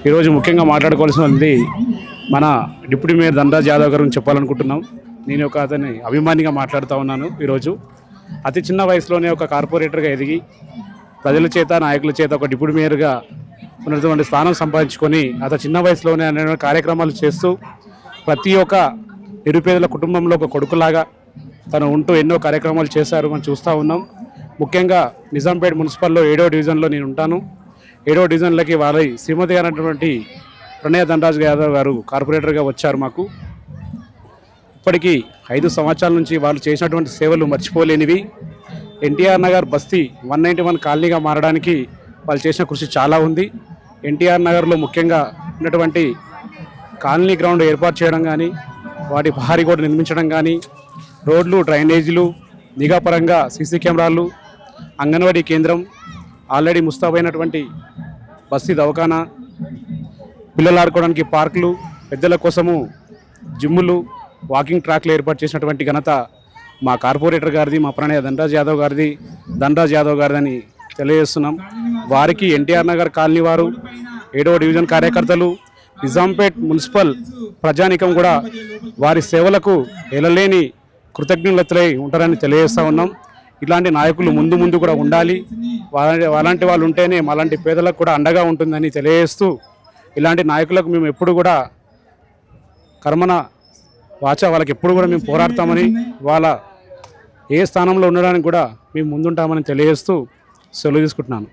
ఈరోజు ముఖ్యంగా మాట్లాడుకోవాల్సింది మన డిప్యూటీ మేయర్ ధనరాజ్ యాదవ్ గారు చెప్పాలనుకుంటున్నాం. నేను ఒక అతని అభిమానిగా మాట్లాడుతూ ఉన్నాను. ఈరోజు అతి చిన్న వయసులోనే ఒక కార్పొరేటర్గా ఎదిగి ప్రజల చేత నాయకుల చేత ఒక డిప్యూటీ మేయర్గా ఉన్నటువంటి స్థానం సంపాదించుకొని అతి చిన్న వయసులోనే అనేక కార్యక్రమాలు చేస్తూ ప్రతి ఒక్క నిరుపేదల కుటుంబంలో ఒక కొడుకులాగా తను ఉంటూ ఎన్నో కార్యక్రమాలు చేశారు. మనం చూస్తూ ఉన్నాం. ముఖ్యంగా నిజాంపేట మున్సిపల్లో 7వ డివిజన్లో నేను ఉంటాను. 7వ డివిజన్లకి వారి శ్రీమతి అయినటువంటి ప్రణయ ధనరాజ్ యాదవ్ గారు కార్పొరేటర్గా వచ్చారు. మాకు ఇప్పటికీ 5 సంవత్సరాల నుంచి వాళ్ళు చేసినటువంటి సేవలు మర్చిపోలేనివి. ఎన్టీఆర్ నగర్ బస్తీ 191 కాలనీగా మారడానికి వాళ్ళు చేసిన కృషి చాలా ఉంది. ఎన్టీఆర్ నగర్లో ముఖ్యంగా ఉన్నటువంటి కాలనీ గ్రౌండ్ ఏర్పాటు చేయడం కానీ, వాటి ప్రహరీ గోడ నిర్మించడం కానీ, రోడ్లు, డ్రైనేజీలు, నిఘాపరంగా సీసీ కెమెరాలు, అంగన్వాడీ కేంద్రం, ఆల్రెడీ ముస్తాబైనటువంటి బస్తీ దవాఖానా, పిల్లలు ఆడుకోవడానికి పార్కులు, పెద్దల కోసము జిమ్ములు, వాకింగ్ ట్రాక్లు ఏర్పాటు చేసినటువంటి ఘనత మా కార్పొరేటర్ గారిది, మా ప్రణయ ధనరాజ్ యాదవ్ గారిది అని తెలియజేస్తున్నాం. వారికి ఎన్టీఆర్ నగర్ కాలనీ వారు, 7వ డివిజన్ కార్యకర్తలు, నిజాంపేట్ మున్సిపల్ ప్రజానికం కూడా వారి సేవలకు ఎలలేని కృతజ్ఞతలై ఉంటారని తెలియజేస్తూ ఉన్నాం. ఇలాంటి నాయకులు ముందు కూడా ఉండాలి. అలాంటి వాళ్ళు ఉంటేనే అలాంటి పేదలకు కూడా అండగా ఉంటుందని తెలియజేస్తూ, ఇలాంటి నాయకులకు మేము ఎప్పుడు కూడా కర్మన వాచ వాళ్ళకి ఎప్పుడు కూడా మేము పోరాడతామని, వాళ్ళ ఏ స్థానంలో ఉండడానికి కూడా మేము ముందుంటామని తెలియజేస్తూ సెలవు తీసుకుంటున్నాను.